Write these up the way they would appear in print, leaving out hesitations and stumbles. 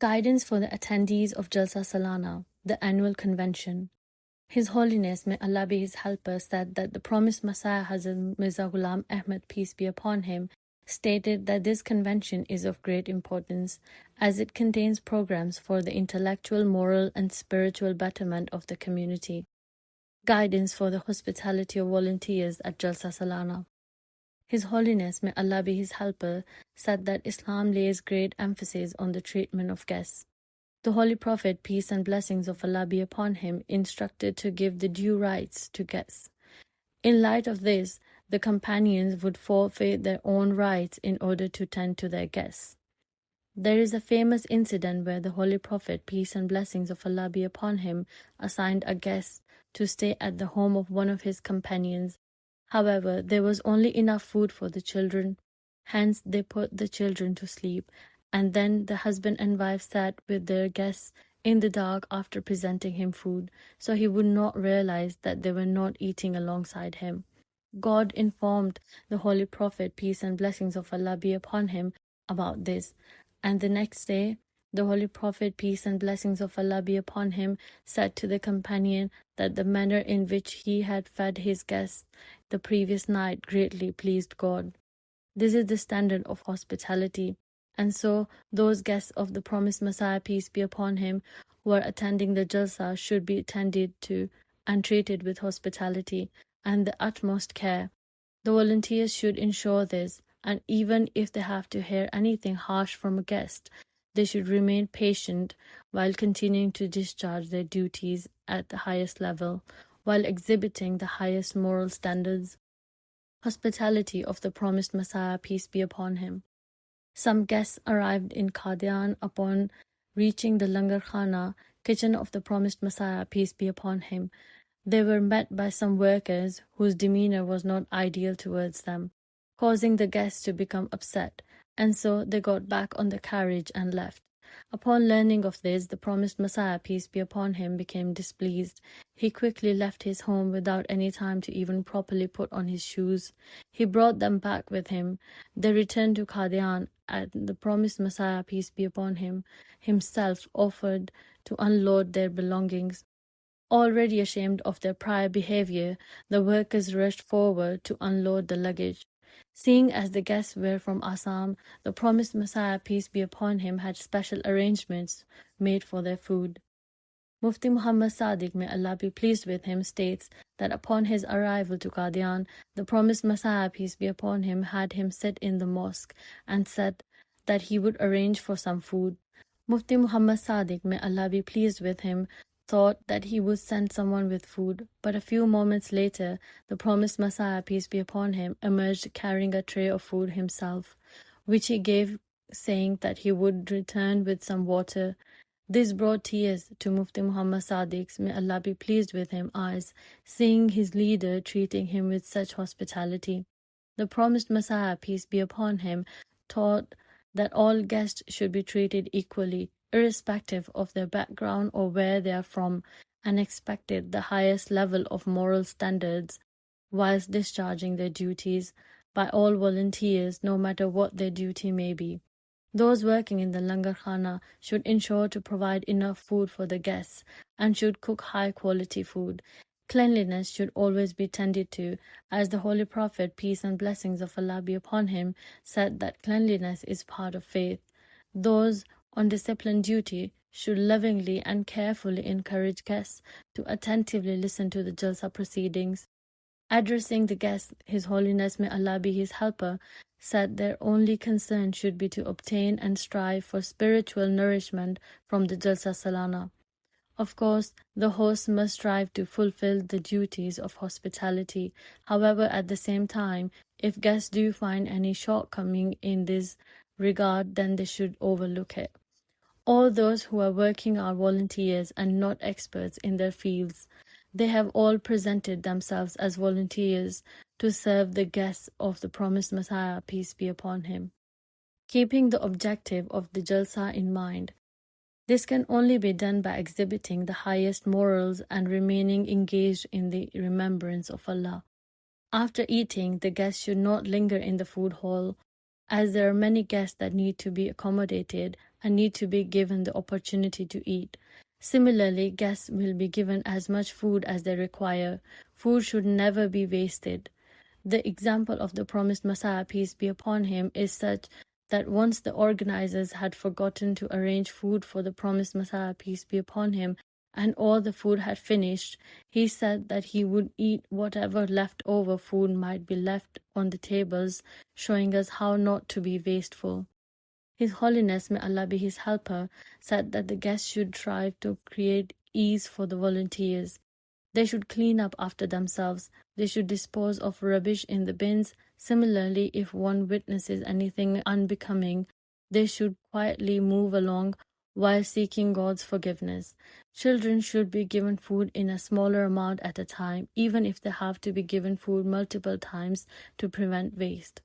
Guidance for the attendees of Jalsa Salana, the annual convention. His Holiness, may Allah be his helper, said that the promised Messiah Hazrat Mirza Ghulam Ahmad, peace be upon him, stated that this convention is of great importance as it contains programs for the intellectual, moral and spiritual betterment of the community. Guidance for the hospitality of volunteers at Jalsa Salana. His Holiness, may Allah be his helper, said that Islam lays great emphasis on the treatment of guests. The Holy Prophet, peace and blessings of Allah be upon him, instructed to give the due rights to guests. In light of this, the companions would forfeit their own rights in order to tend to their guests. There is a famous incident where the Holy Prophet, peace and blessings of Allah be upon him, assigned a guest to stay at the home of one of his companions. However, there was only enough food for the children. Hence, they put the children to sleep, and then the husband and wife sat with their guests in the dark after presenting him food, so he would not realize that they were not eating alongside him. God informed the Holy Prophet, peace and blessings of Allah be upon him, about this, and the next day, the Holy Prophet, peace and blessings of Allah be upon him, said to the companion that the manner in which he had fed his guests the previous night greatly pleased God. This is the standard of hospitality, and so those guests of the promised Messiah, peace be upon him, who are attending the Jalsa should be attended to and treated with hospitality and the utmost care. The volunteers should ensure this, and even if they have to hear anything harsh from a guest, they should remain patient while continuing to discharge their duties at the highest level, while exhibiting the highest moral standards. Hospitality of the promised Messiah, peace be upon him. Some guests arrived in Qadian upon reaching the Langar Khana, kitchen of the promised Messiah, peace be upon him. They were met by some workers whose demeanor was not ideal towards them, causing the guests to become upset, and so they got back on the carriage and left. Upon learning of this, the promised Messiah, peace be upon him, became displeased. He quickly left his home without any time to even properly put on his shoes. He brought them back with him. They returned to Qadian, and the promised Messiah, peace be upon him, himself offered to unload their belongings. Already ashamed of their prior behavior, the workers rushed forward to unload the luggage. Seeing as the guests were from Assam, the promised Messiah, peace be upon him, had special arrangements made for their food. Mufti Muhammad Sadiq, may Allah be pleased with him, states that upon his arrival to Qadian, the promised Messiah, peace be upon him, had him sit in the mosque and said that he would arrange for some food. Mufti Muhammad Sadiq, may Allah be pleased with him, thought that he would send someone with food, but a few moments later, the promised Messiah, peace be upon him, emerged carrying a tray of food himself, which he gave, saying that he would return with some water. This brought tears to Mufti Muhammad Sadiq's, may Allah be pleased with him, eyes, seeing his leader treating him with such hospitality. The promised Messiah, peace be upon him, taught that all guests should be treated equally, irrespective of their background or where they are from, and expected the highest level of moral standards whilst discharging their duties by all volunteers, no matter what their duty may be. Those working in the Langar Khana should ensure to provide enough food for the guests and should cook high-quality food. Cleanliness should always be tended to, as the Holy Prophet, peace and blessings of Allah be upon him, said that cleanliness is part of faith. Those on disciplined duty should lovingly and carefully encourage guests to attentively listen to the Jalsa proceedings. Addressing the guests, His Holiness, may Allah be his helper, said their only concern should be to obtain and strive for spiritual nourishment from the Jalsa Salana. Of course, the host must strive to fulfill the duties of hospitality. However, at the same time, if guests do find any shortcoming in this regard, then they should overlook it. All those who are working are volunteers and not experts in their fields. They have all presented themselves as volunteers to serve the guests of the promised Messiah, peace be upon him. Keeping the objective of the Jalsa in mind. This can only be done by exhibiting the highest morals and remaining engaged in the remembrance of Allah. After eating, the guests should not linger in the food hall, as there are many guests that need to be accommodated and need to be given the opportunity to eat. Similarly, guests will be given as much food as they require. Food should never be wasted. The example of the promised Messiah, peace be upon him, is such that once the organizers had forgotten to arrange food for the promised Messiah, peace be upon him, and all the food had finished, he said that he would eat whatever leftover food might be left on the tables, showing us how not to be wasteful. His Holiness, may Allah be his helper, said that the guests should strive to create ease for the volunteers. They should clean up after themselves. They should dispose of rubbish in the bins. Similarly, if one witnesses anything unbecoming, they should quietly move along while seeking God's forgiveness. Children should be given food in a smaller amount at a time, even if they have to be given food multiple times to prevent waste.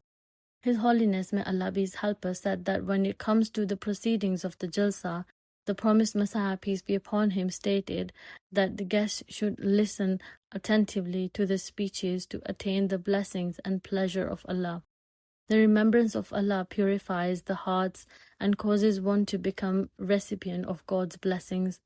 His Holiness, may Allah be his helper, said that when it comes to the proceedings of the Jalsa, the promised Messiah, peace be upon him, stated that the guests should listen attentively to the speeches to attain the blessings and pleasure of Allah. The remembrance of Allah purifies the hearts and causes one to become recipient of God's blessings.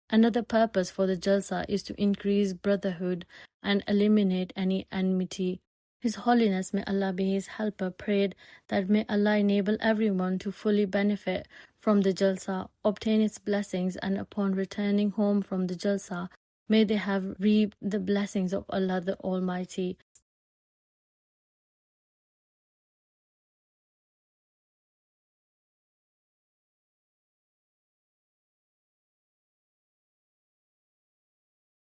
Another purpose for the Jalsa is to increase brotherhood and eliminate any enmity. His Holiness, may Allah be his helper, prayed that may Allah enable everyone to fully benefit from the Jalsa, obtain its blessings, and upon returning home from the Jalsa, may they have reaped the blessings of Allah the Almighty.